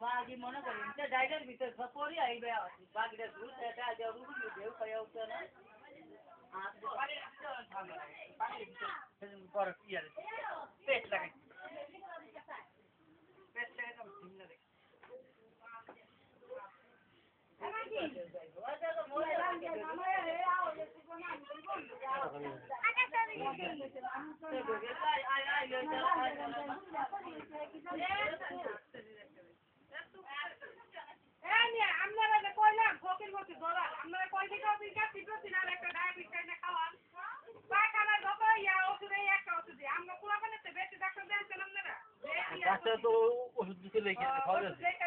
বাকি মনে করেন যে ডাইরেক্ট ভিতর পড়ি আইবে বাকিটা ঘুর এটা যে রুগী দেও খায় উঠে না আর বড় ইয়ার পেট লাগাই পেট লাগাই তো ঠিক না দেখি ডাক্তার তো ওষুধ দিতে লেগে খাওয়া যাচ্ছে